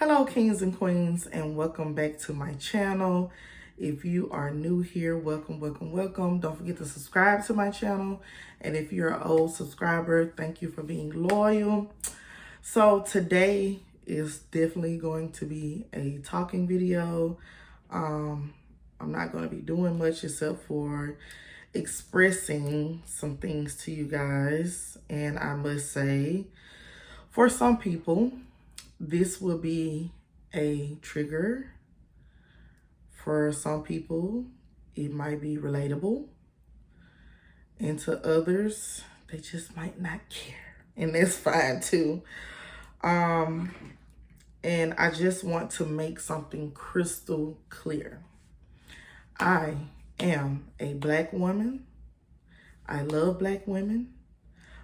Hello kings and queens, and welcome back to my channel. If you are new here, welcome. Don't forget to subscribe to my channel, and if you're an old subscriber, thank you for being loyal. So today is definitely going to be a talking video. I'm not going to be doing much except for expressing some things to you guys, and I must say, for some people, this will be a trigger. For some people, it might be relatable. And to others, they just might not care. And that's fine too. And I just want to make something crystal clear. I am a Black woman. I love Black women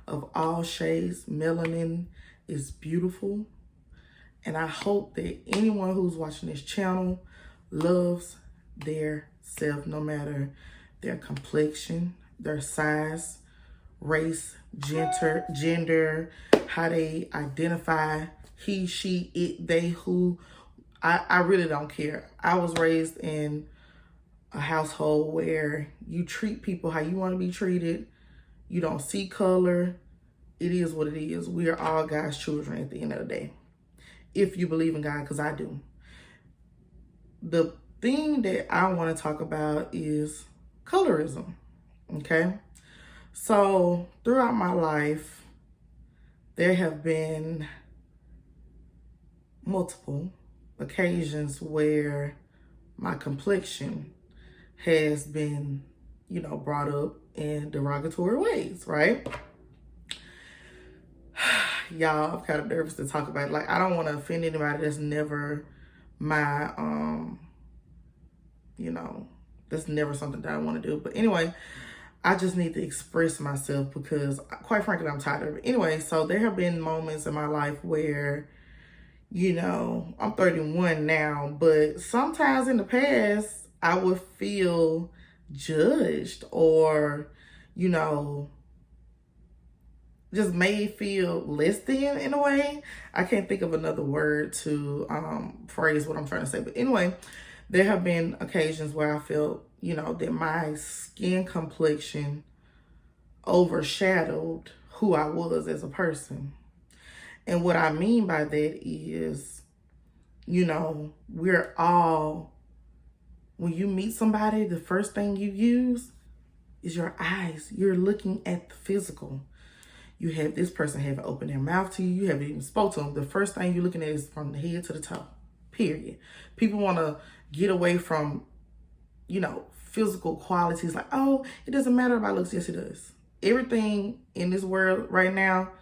of all shades. Melanin is beautiful. And I hope that anyone who's watching this channel loves their self, no matter their complexion, their size, race, gender, how they identify, he, she, it, they, who. I really don't care. I was raised in a household where you treat people how you want to be treated. You don't see color. It is what it is. We are all God's children at the end of the day. If you believe in God, because I do. The thing that I want to talk about is colorism, okay? So throughout my life, there have been multiple occasions where my complexion has been, brought up in derogatory ways, right? Y'all, I'm kind of nervous to talk about it. Like, I don't want to offend anybody. That's never my, that's never something that I want to do. But anyway, I just need to express myself because, quite frankly, I'm tired of it. Anyway, so there have been moments in my life where, I'm 31 now, but sometimes in the past, I would feel judged or, just made feel less than in a way. I can't think of another word to phrase what I'm trying to say. But anyway, there have been occasions where I felt, that my skin complexion overshadowed who I was as a person. And what I mean by that is, we're all, when you meet somebody, the first thing you use is your eyes. You're looking at the physical. You have this person haven't opened their mouth to you. You haven't even spoke to them. The first thing you're looking at is from the head to the toe, period. People want to get away from, physical qualities like, oh, it doesn't matter about looks. Yes, it does. Everything in this world right now,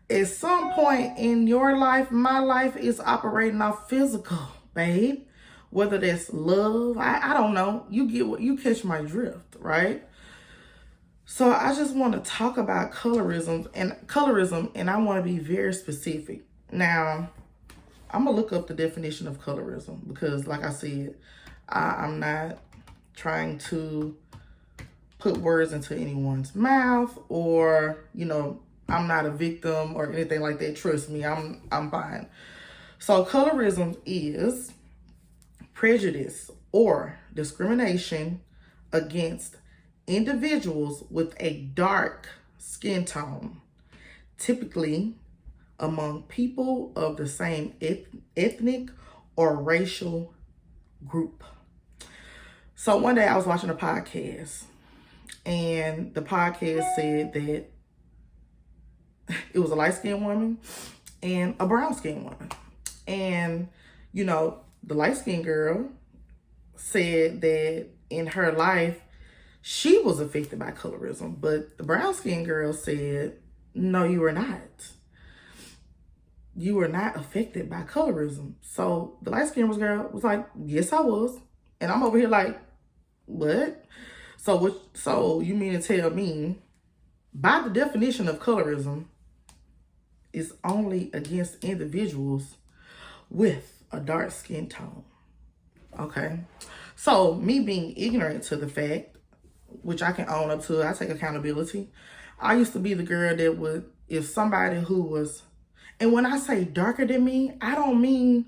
at some point in your life, my life is operating off physical, babe. Whether that's love, I don't know. You catch my drift, right? So I just want to talk about colorism, and I want to be very specific. Now, I'm going to look up the definition of colorism because, like I said, I'm not trying to put words into anyone's mouth or, I'm not a victim or anything like that. Trust me, I'm fine. So colorism is prejudice or discrimination against individuals with a dark skin tone, typically among people of the same ethnic or racial group. So one day I was watching a podcast, and the podcast said that it was a light-skinned woman and a brown-skinned woman. And, the light-skinned girl said that in her life, she was affected by colorism, but the brown-skinned girl said, no, you were not. You were not affected by colorism. So the light-skinned girl was like, yes, I was. And I'm over here like, what? So you mean to tell me, by the definition of colorism, it's only against individuals with a dark skin tone? Okay. So me being ignorant to the fact, which I can own up to, I take accountability. I used to be the girl that would, if somebody who was, and when I say darker than me, I don't mean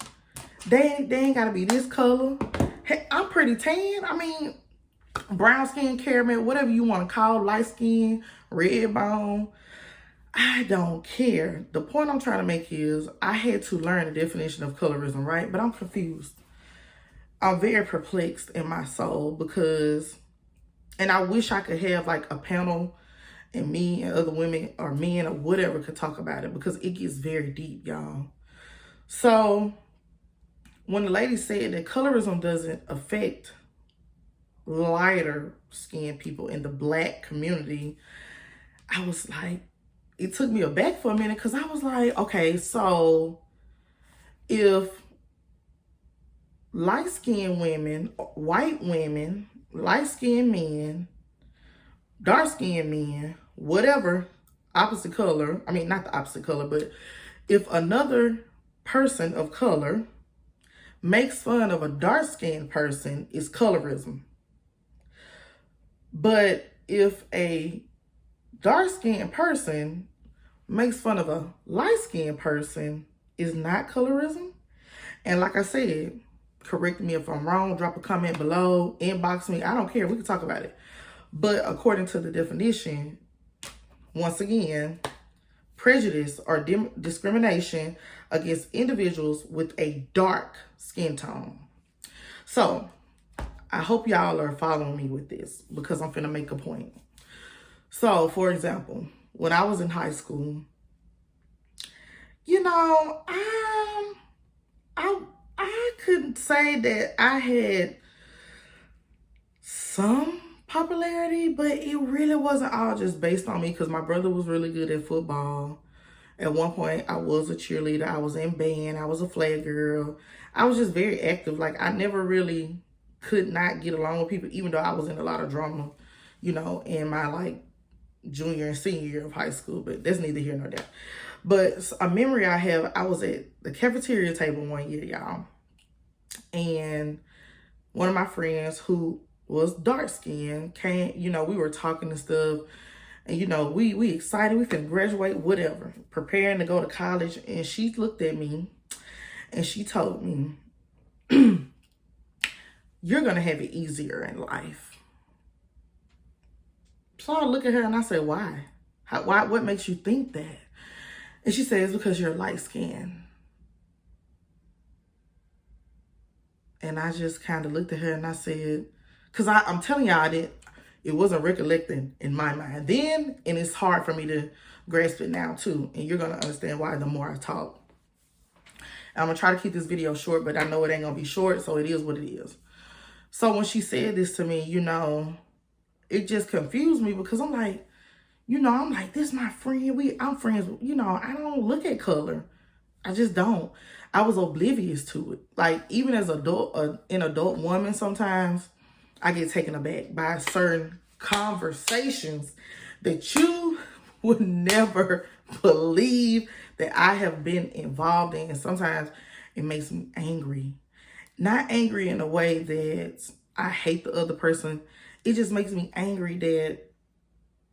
They ain't gotta be this color. Hey, I'm pretty tan. I mean, brown skin, caramel, whatever you want to call, light skin, red bone. I don't care. The point I'm trying to make is I had to learn the definition of colorism, right? But I'm confused. I'm very perplexed in my soul because, and I wish I could have like a panel and me and other women or men or whatever could talk about it because it gets very deep, y'all. So when the lady said that colorism doesn't affect lighter skinned people in the Black community, I was like, it took me aback for a minute because I was like, okay, so if light-skinned women, white women, light-skinned men, dark-skinned men, whatever, opposite color, I mean, not the opposite color, but if another person of color makes fun of a dark-skinned person, it's colorism. But if a dark-skinned person makes fun of a light-skinned person, is not colorism. And like I said, correct me if I'm wrong, drop a comment below, inbox me, I don't care, we can talk about it. But according to the definition, once again, prejudice or discrimination against individuals with a dark skin tone. So I hope y'all are following me with this because I'm finna make a point. So, for example, when I was in high school, you know, I couldn't say that I had some popularity, but it really wasn't all just based on me because my brother was really good at football. At one point, I was a cheerleader. I was in band. I was a flag girl. I was just very active. Like, I never really could not get along with people, even though I was in a lot of drama, you know, in my, like, junior and senior year of high school. But that's neither here nor there. But a memory I have, I was at the cafeteria table one year, y'all. And one of my friends who was dark skinned came, you know, we were talking and stuff. And, you know, we excited. We finna graduate, whatever. Preparing to go to college. And she looked at me and she told me, you're going to have it easier in life. So I look at her and I said, why? What makes you think that? And she says, because you're light skinned. And I just kind of looked at her and I said, because I'm telling y'all that it wasn't recollecting in my mind then, and it's hard for me to grasp it now too. And you're going to understand why the more I talk. I'm going to try to keep this video short, but I know it ain't going to be short, so it is what it is. So when she said this to me, you know, it just confused me because I'm like, you know, I'm like, this is my friend. I'm friends. You know, I don't look at color. I just don't. I was oblivious to it. Like, even as an adult woman, sometimes I get taken aback by certain conversations that you would never believe that I have been involved in. And sometimes it makes me angry. Not angry in a way that I hate the other person. It just makes me angry that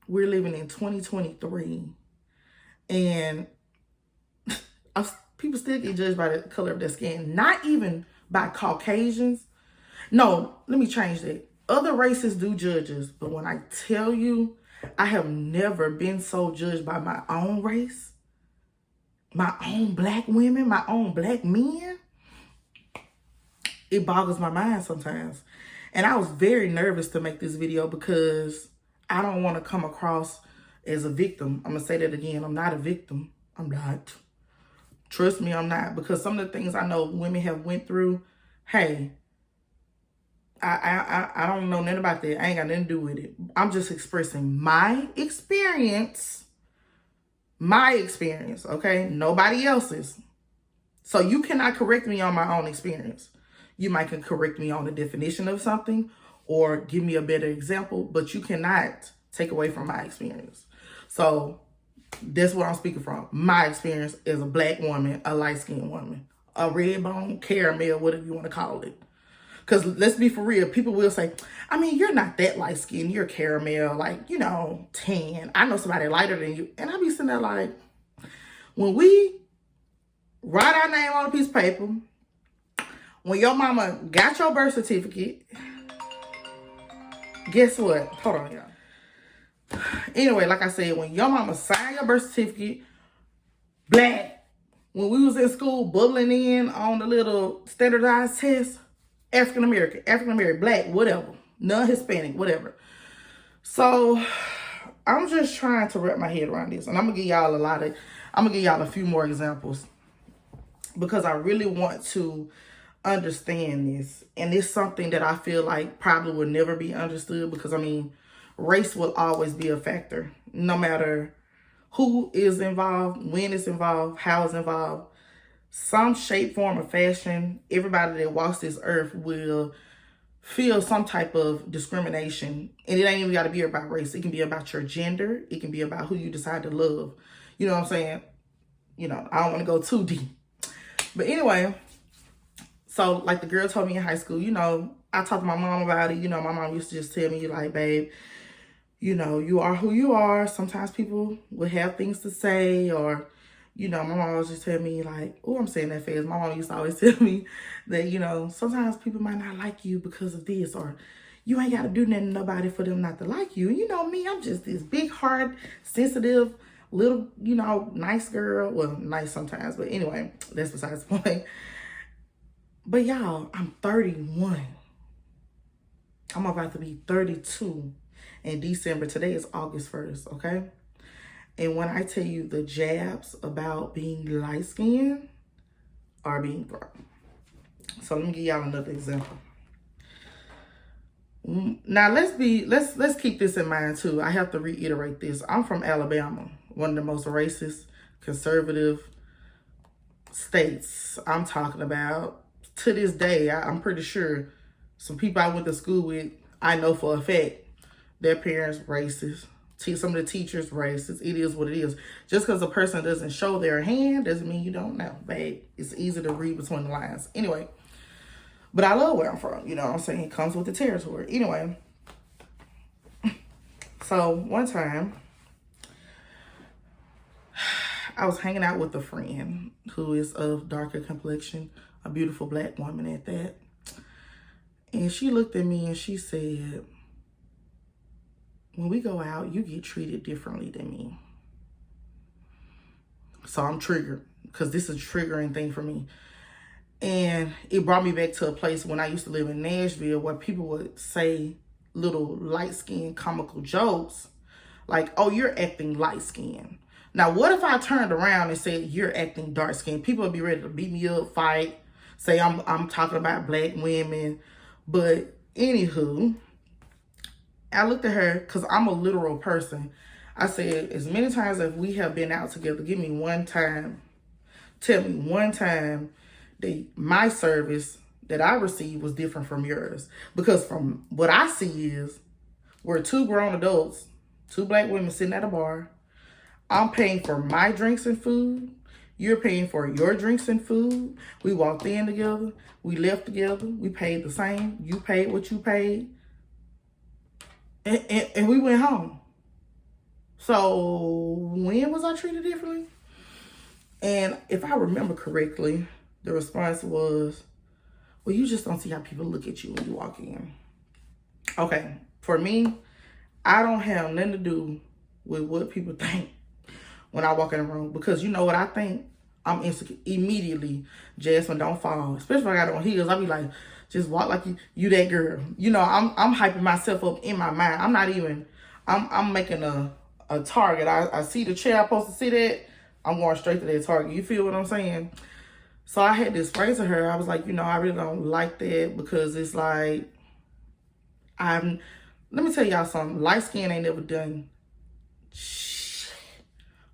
we're living in 2023 and people still get judged by the color of their skin. Not even by Caucasians. No, let me change that. Other races do judge us, but when I tell you, I have never been so judged by my own race, my own Black women, my own Black men. It boggles my mind sometimes. And I was very nervous to make this video because I don't want to come across as a victim. I'm going to say that again. I'm not a victim. I'm not. Trust me, I'm not. Because some of the things I know women have went through, hey, I don't know nothing about that. I ain't got nothing to do with it. I'm just expressing my experience. My experience, okay? Nobody else's. So you cannot correct me on my own experience. You might can correct me on the definition of something or give me a better example, but you cannot take away from my experience. So that's what I'm speaking from. My experience as a Black woman, a light-skinned woman, a red bone, caramel, whatever you want to call it. Because let's be for real, people will say, I mean, you're not that light-skinned, you're caramel, like, you know, tan. I know somebody lighter than you. And I be sitting there like, when we write our name on a piece of paper, When your mama got your birth certificate, guess what? Hold on, y'all. Anyway, like I said, when your mama signed your birth certificate, black, when we was in school bubbling in on the little standardized test, African-American, black, whatever, non-Hispanic, whatever. So I'm just trying to wrap my head around this. And I'm gonna give y'all a few more examples because I really want to understand this. And it's something that I feel like probably will never be understood because, I mean, race will always be a factor, no matter who is involved, when it's involved, how it's involved. Some shape, form, or fashion, everybody that walks this earth will feel some type of discrimination. And it ain't even got to be about race. It can be about your gender. It can be about who you decide to love. You know what I'm saying? You know, I don't want to go too deep. But anyway, so like the girl told me in high school, you know, I talked to my mom about it. You know, my mom used to just tell me, like, babe, you know, you are who you are. Sometimes people will have things to say, or, you know, my mom always just tell me, like, oh, I'm saying that fast. My mom used to always tell me that, you know, sometimes people might not like you because of this, or you ain't got to do nothing to nobody for them not to like you. And you know me, I'm just this big heart, sensitive, little, you know, nice girl. Well, nice sometimes, but anyway, that's besides the point. But y'all, I'm 31. I'm about to be 32 in December. Today is August 1st, okay? And when I tell you the jabs about being light-skinned are being brought. So let me give y'all another example. Now let's keep this in mind too. I have to reiterate this. I'm from Alabama, one of the most racist, conservative states. I'm talking about to this day. I'm pretty sure some people I went to school with, I know for a fact, their parents racist. Some of the teachers racist. It is what it is. Just because a person doesn't show their hand doesn't mean you don't know, babe. It's easy to read between the lines. Anyway, but I love where I'm from. You know what I'm saying? It comes with the territory. Anyway, so one time, I was hanging out with a friend who is of darker complexion, a beautiful black woman at that. And she looked at me and she said, when we go out, you get treated differently than me. So I'm triggered because this is a triggering thing for me. And it brought me back to a place when I used to live in Nashville where people would say little light-skinned comical jokes like, oh, you're acting light-skinned. Now, what if I turned around and said, you're acting dark-skinned? People would be ready to beat me up, fight, say I'm talking about black women. But anywho, I looked at her because I'm a literal person. I said, as many times as we have been out together, give me one time. Tell me one time that my service that I received was different from yours. Because from what I see is we're two grown adults, two black women sitting at a bar. I'm paying for my drinks and food. You're paying for your drinks and food. We walked in together. We left together. We paid the same. You paid what you paid. And we went home. So when was I treated differently? And if I remember correctly, the response was, well, you just don't see how people look at you when you walk in. Okay, for me, I don't have nothing to do with what people think when I walk in a room. Because you know what I think? I'm insecure. Immediately, Jasmine, don't fall. Especially if I got on heels, I'll be like, just walk like you that girl. You know, I'm hyping myself up in my mind. I'm not even, I'm making a target. I see the chair I'm supposed to sit at, I'm going straight to that target. You feel what I'm saying? So I had to explain to her, I was like, you know, I really don't like that because it's like, let me tell y'all something. Light skin ain't never done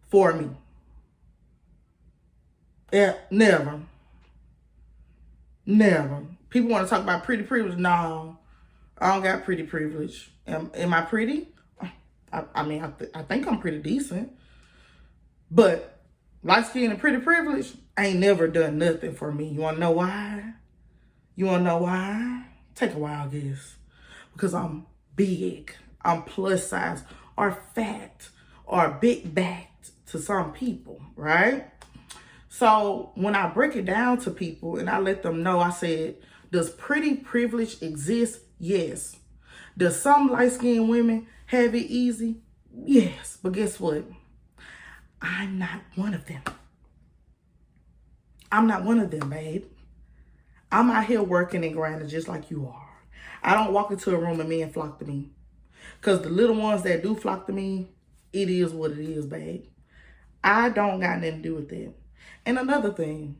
for me. Yeah, never. Never. People want to talk about pretty privilege. No, I don't got pretty privilege. Am I pretty? I mean, I think I'm pretty decent. But light skin and pretty privilege ain't never done nothing for me. You want to know why? You want to know why? Take a wild guess. Because I'm big. I'm plus size or fat or big backed to some people, right? So when I break it down to people and I let them know, I said, does pretty privilege exist? Yes. Does some light-skinned women have it easy? Yes. But guess what? I'm not one of them. I'm not one of them, babe. I'm out here working and grinding just like you are. I don't walk into a room and men flock to me. Because the little ones that do flock to me, it is what it is, babe. I don't got nothing to do with that. And another thing,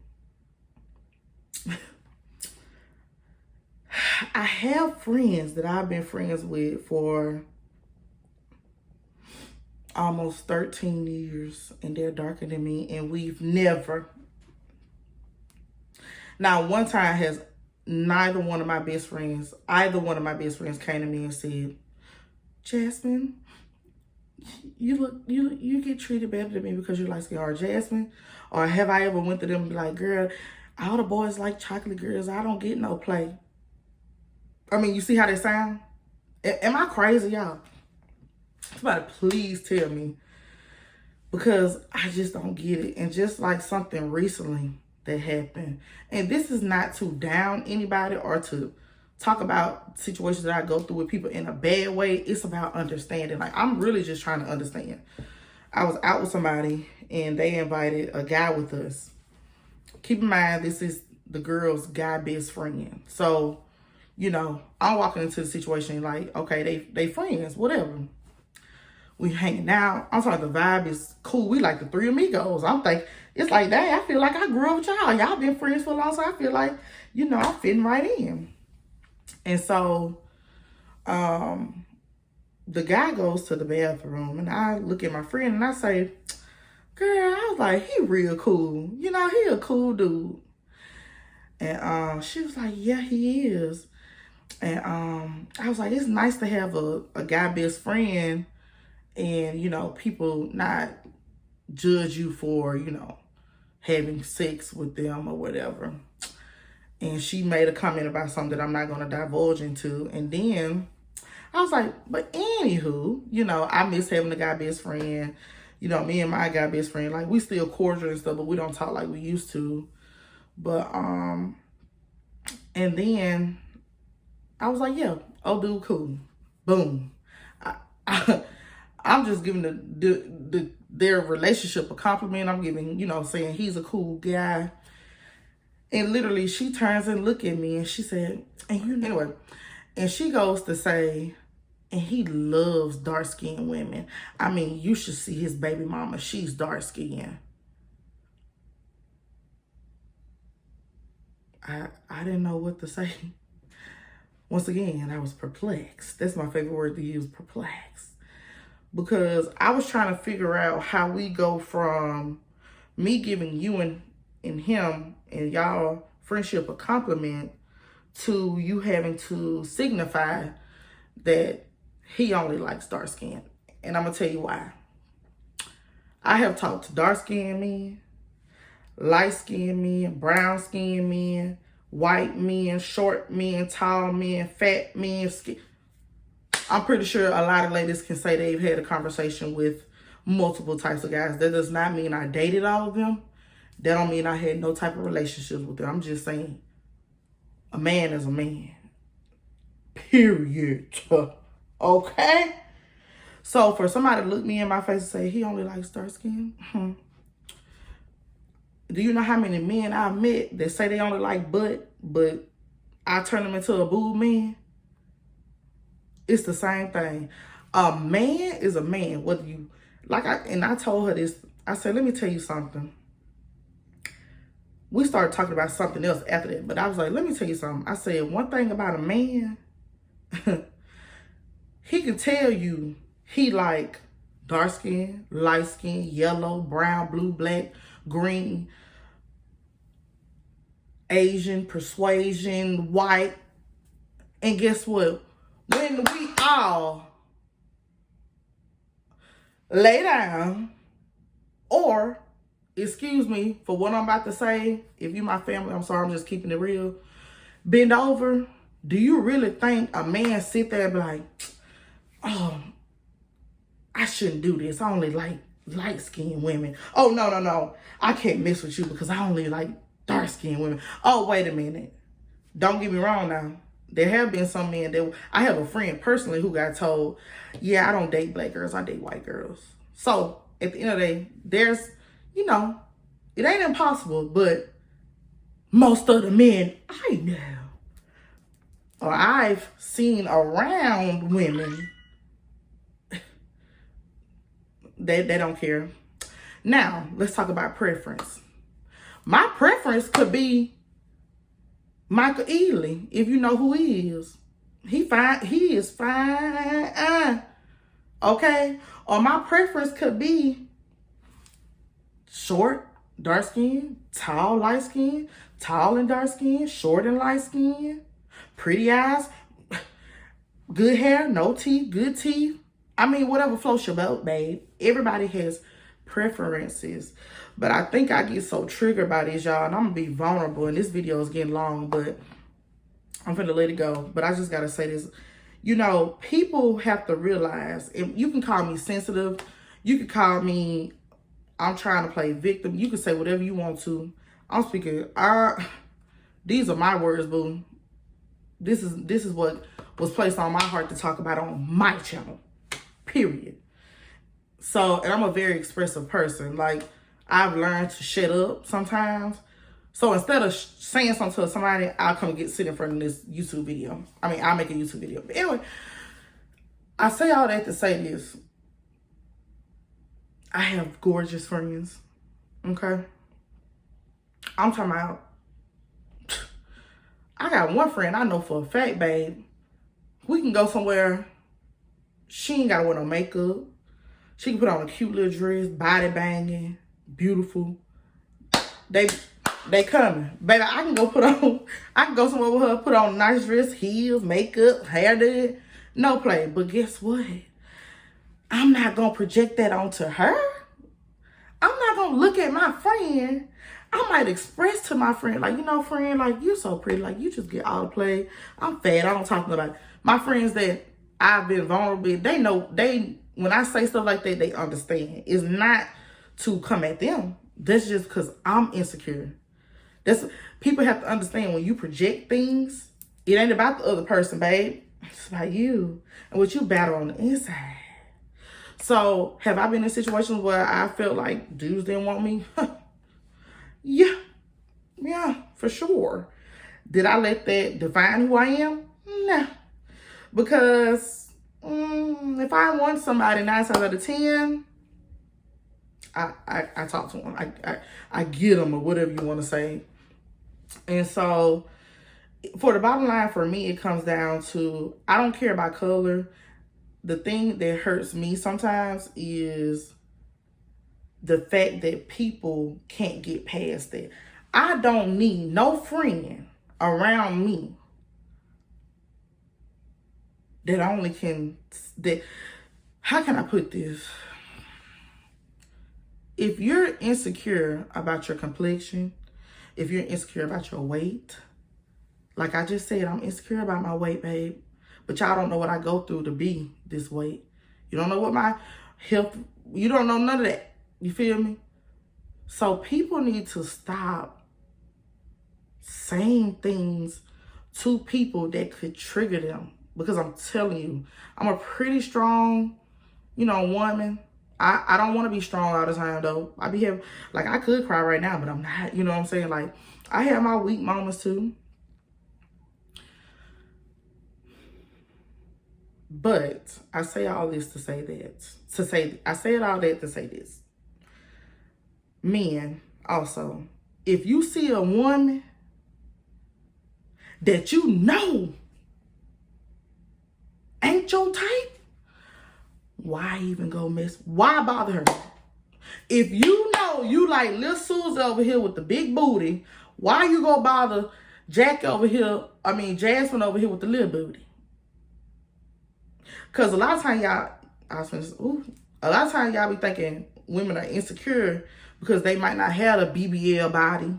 I have friends that I've been friends with for almost 13 years, and they're darker than me, and we've never. Now, one time has either one of my best friends came to me and said, Jasmine, you get treated better than me because you're light skinned, or Jasmine, or have I ever went to them and be like, girl, all the boys like chocolate girls, I don't get no play. I mean, you see how they sound? Am I crazy, y'all? Somebody please tell me, because I just don't get it. And just like something recently that happened, and this is not to down anybody or to talk about situations that I go through with people in a bad way. It's about understanding. Like, I'm really just trying to understand. I was out with somebody and they invited a guy with us. Keep in mind, this is the girl's guy best friend. So, you know, I'm walking into the situation like, okay, they friends, whatever. We hanging out. I'm sorry, the vibe is cool. We like the three amigos. I'm thinking, it's like, dang, I feel like I grew up with y'all. Y'all been friends for a long time. I feel like, you know, I'm fitting right in. And so, the guy goes to the bathroom and I look at my friend and I say, girl, I was like, he real cool. You know, he a cool dude. And she was like, yeah, he is. And I was like, it's nice to have a guy best friend and, you know, people not judge you for, you know, having sex with them or whatever. And she made a comment about something that I'm not going to divulge into. And then I was like, but anywho, you know, I miss having a guy best friend. You know, me and my guy best friend, like, we still cordial and stuff, but we don't talk like we used to. But, and then I was like, yeah, oh, dude, cool. Boom. I'm just giving their relationship a compliment. I'm giving, you know, saying he's a cool guy. And literally, she turns and look at me and she said, and you know, anyway, and she goes to say, and he loves dark-skinned women. I mean, you should see his baby mama. She's dark-skinned. I didn't know what to say. Once again, I was perplexed. That's my favorite word to use, perplexed. Because I was trying to figure out how we go from me giving you and him and y'all friendship a compliment to you having to signify that he only likes dark skin. And I'm going to tell you why. I have talked to dark skinned men, light skinned men, brown skinned men, white men, short men, tall men, fat men. I'm pretty sure a lot of ladies can say they've had a conversation with multiple types of guys. That does not mean I dated all of them. That don't mean I had no type of relationships with them. I'm just saying a man is a man. Period. Okay? So for somebody to look me in my face and say, he only likes dark skin? Do you know how many men I've met that say they only like butt, but I turn them into a boob man? It's the same thing. A man is a man. Whether you, I told her this, I said, let me tell you something. We started talking about something else after that, but I was like, let me tell you something. I said, one thing about a man, he can tell you he like dark skin, light skin, yellow, brown, blue, black, green, Asian, persuasion, white. And guess what? When we all lay down, or, excuse me for what I'm about to say, if you my family, I'm sorry, I'm just keeping it real, bend over, do you really think a man sit there and be like, oh, I shouldn't do this, I only like light-skinned women. Oh, no. I can't mess with you because I only like dark-skinned women. Oh, wait a minute. Don't get me wrong now. There have been some men that... I have a friend personally who got told, yeah, I don't date black girls. I date white girls. So, at the end of the day, there's, you know, it ain't impossible, but most of the men I know or I've seen around women, they don't care. Now, let's talk about preference. My preference could be Michael Ealy, if you know who he is. He fine. He is fine. Okay? Or my preference could be short, dark skin, tall, light skin, tall and dark skin, short and light skin, pretty eyes, good hair, no teeth, good teeth. I mean, whatever floats your boat, babe. Everybody has preferences. But I think I get so triggered by this, y'all, and I'm going to be vulnerable. And this video is getting long, but I'm finna let it go. But I just got to say this. You know, people have to realize, and you can call me sensitive. You can call me, I'm trying to play victim. You can say whatever you want to. I'm speaking, these are my words, boo. This is what was placed on my heart to talk about on my channel, period. So, and I'm a very expressive person. Like, I've learned to shut up sometimes. So instead of saying something to somebody, I'll come sit in front of this YouTube video. I mean, I'll make a YouTube video. But anyway, I say all that to say this. I have gorgeous friends. Okay? I'm talking about, I got one friend I know for a fact, babe. We can go somewhere. She ain't got to wear no makeup. She can put on a cute little dress, body banging, beautiful. They coming. Baby, I can go somewhere with her, put on a nice dress, heels, makeup, hair did. No play. But guess what? I'm not going to project that onto her. I'm not going to look at my friend. I might express to my friend, like, you know, friend, like, you so pretty. Like, you just get all the play. I'm fat. I don't talk to nobody. My friends that I've been vulnerable with, they know, when I say stuff like that, they understand. It's not to come at them. That's just because I'm insecure. People have to understand when you project things, it ain't about the other person, babe. It's about you and what you battle on the inside. So, have I been in situations where I felt like dudes didn't want me? Yeah, for sure. Did I let that define who I am? No. Because if I want somebody 9 times out of 10, I talk to them. I get them, or whatever you want to say. And so, for the bottom line, for me, it comes down to, I don't care about color. The thing that hurts me sometimes is the fact that people can't get past that. I don't need no friend around me how can I put this? If you're insecure about your complexion, if you're insecure about your weight, like I just said, I'm insecure about my weight, babe. But y'all don't know what I go through to be this weight. You don't know what my health, you don't know none of that. You feel me? So people need to stop saying things to people that could trigger them. Because I'm telling you, I'm a pretty strong, woman. I don't want to be strong all the time, though. I be having, like, I could cry right now, but I'm not. You know what I'm saying? Like, I have my weak moments, too. But I say all this to say that. I say all that to say this. Men, also, if you see a woman that you know ain't your type, why even go mess? Why bother her? If you know you like Lil Susie over here with the big booty, why you go bother Jasmine over here with the little booty? Because a lot of times y'all be thinking women are insecure because they might not have a BBL body.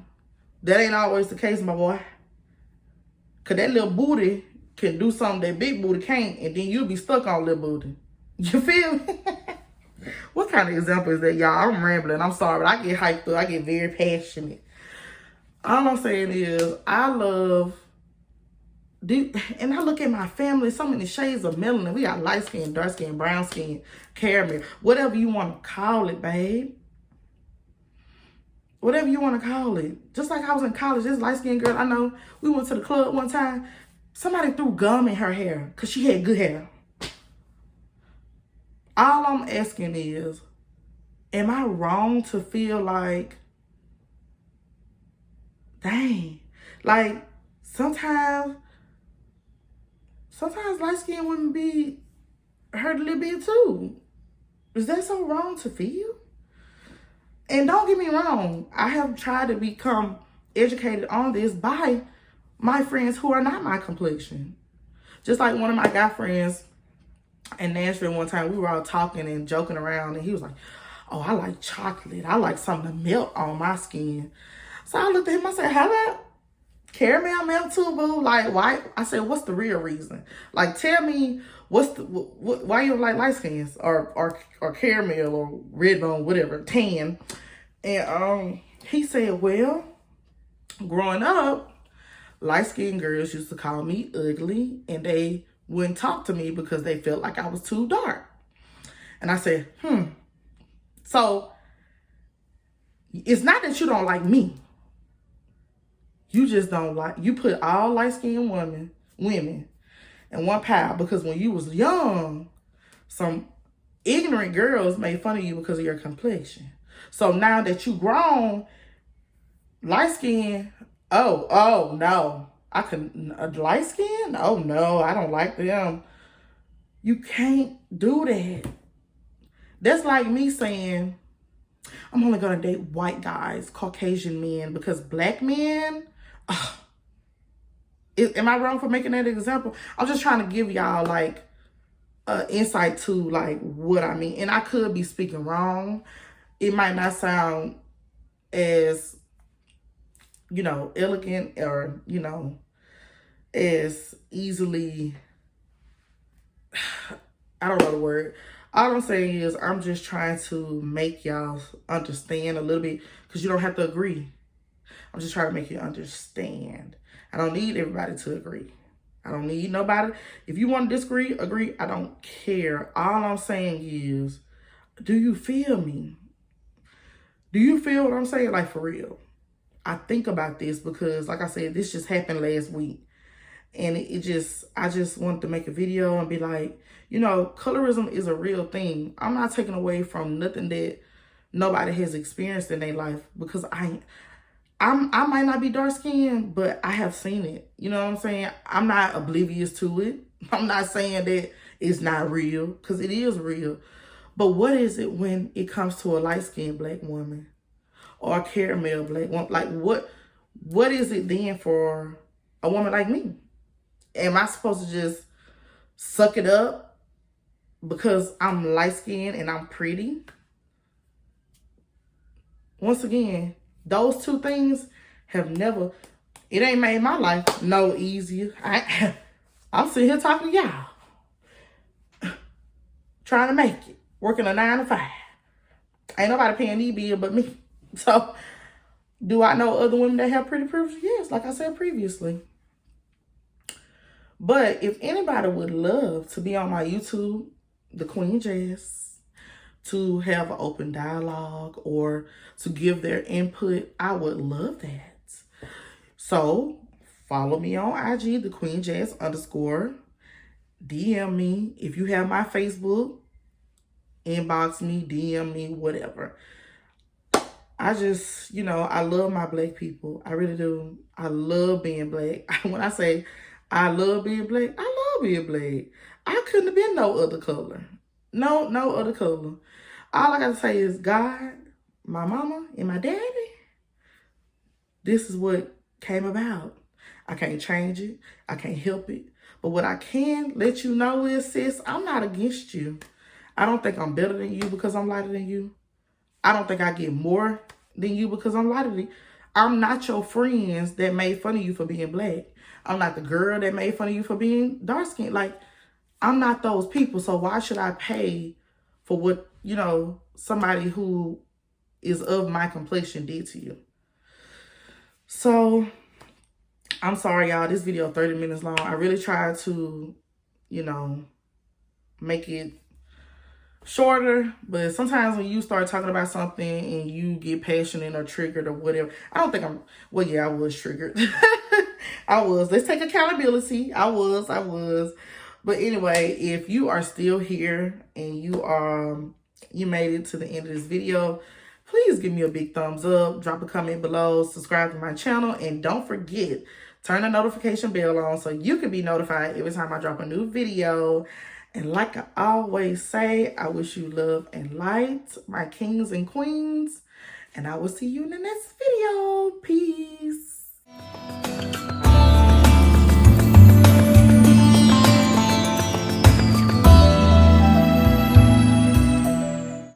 That ain't always the case, my boy. Because that little booty can do something that big booty can't, and then you'll be stuck on little booty. You feel me? What kind of example is that, y'all? I'm rambling. I'm sorry, but I get hyped up. I get very passionate. All I'm saying is I love, and I look at my family, so many shades of melanin. We got light skin, dark skin, brown skin, caramel, whatever you want to call it, babe. Whatever you want to call it. Just like I was in college, this light skinned girl, I know, we went to the club one time. Somebody threw gum in her hair because she had good hair. All I'm asking is, am I wrong to feel like, dang, like sometimes light-skinned women be hurt a little bit too. Is that so wrong to feel? And don't get me wrong, I have tried to become educated on this by my friends who are not my complexion. Just like one of my guy friends in Nashville one time, we were all talking and joking around, and he was like, oh, I like chocolate. I like something to melt on my skin. So I looked at him, I said, how about caramel melt too, boo? Like, why? I said, what's the real reason? Like, tell me, why you don't like light skins or caramel or red bone, whatever, tan. And he said, well, growing up, light-skinned girls used to call me ugly, and they wouldn't talk to me because they felt like I was too dark. And I said, so it's not that you don't like me. You just don't like, you put all light-skinned women in one pile because when you was young, some ignorant girls made fun of you because of your complexion. So now that you grown, light-skinned, oh no. Light skin? Oh no, I don't like them. You can't do that. That's like me saying, I'm only gonna date white guys, Caucasian men, because black men, am I wrong for making that example? I'm just trying to give y'all like insight to like what I mean. And I could be speaking wrong. It might not sound as, elegant or, as easily, I don't know the word. All I'm saying is I'm just trying to make y'all understand a little bit because you don't have to agree. I'm just trying to make you understand. I don't need everybody to agree. I don't need nobody. If you want to disagree, agree. I don't care. All I'm saying is, do you feel me? Do you feel what I'm saying? Like, for real. I think about this because, like I said, this just happened last week. And I just wanted to make a video and be like, colorism is a real thing. I'm not taking away from nothing that nobody has experienced in their life because I might not be dark skinned, but I have seen it. You know what I'm saying? I'm not oblivious to it. I'm not saying that it's not real because it is real. But what is it when it comes to a light-skinned black woman or a caramel black woman? Like, what is it then for a woman like me? Am I supposed to just suck it up because I'm light-skinned and I'm pretty? Once again, those two things have never, it ain't made my life no easier. I'm sitting here talking to y'all. Trying to make it. Working a 9 to 5. Ain't nobody paying these bills but me. So, do I know other women that have pretty privilege? Yes, like I said previously. But if anybody would love to be on my YouTube, The Queen Jazz, to have an open dialogue or to give their input, I would love that. So follow me on IG, The Queen Jazz _ DM me. If you have my Facebook, inbox me, DM me, whatever. I just, I love my black people. I really do. I love being black. When I say I love being black, I love being black. I couldn't have been no other color. No other color. All I got to say is God, my mama, and my daddy. This is what came about. I can't change it. I can't help it. But what I can let you know is, sis, I'm not against you. I don't think I'm better than you because I'm lighter than you. I don't think I get more than you because I'm lighter than you. I'm not your friends that made fun of you for being black. I'm not the girl that made fun of you for being dark skinned. Like, I'm not those people. So why should I pay for what you know, somebody who is of my complexion did to you. So I'm sorry, y'all. This video 30 minutes long. I really tried to, you know, make it shorter, but sometimes when you start talking about something and you get passionate or triggered or whatever, I don't think well, yeah, I was triggered. I was. Let's take accountability. I was. But anyway, if you are still here and you made it to the end of this video, please give me a big thumbs up, drop a comment below, subscribe to my channel, and don't forget, turn the notification bell on so you can be notified every time I drop a new video. And like I always say, I wish you love and light, my kings and queens. And I will see you in the next video. Peace.